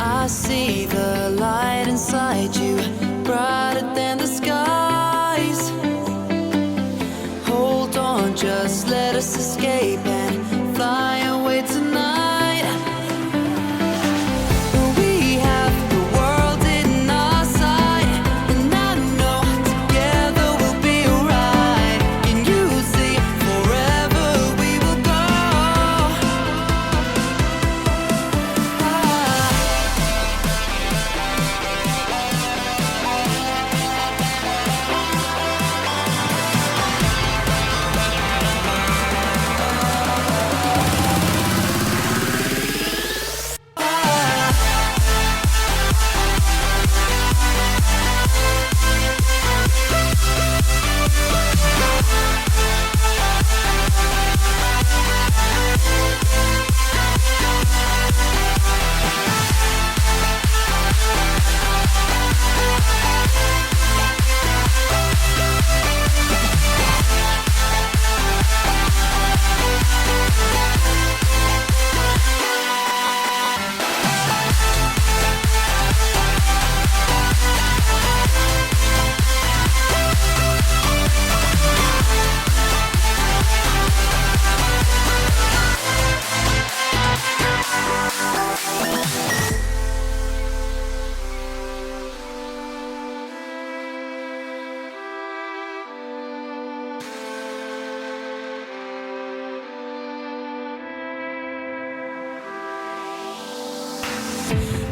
I see the light inside you, brighter than the skies. Hold on, just let us escape and fly away tonight. We have the world in our sight, and I know together we'll be alright. Can you see forever we will go?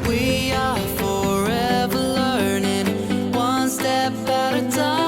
We are forever learning, one step at a time.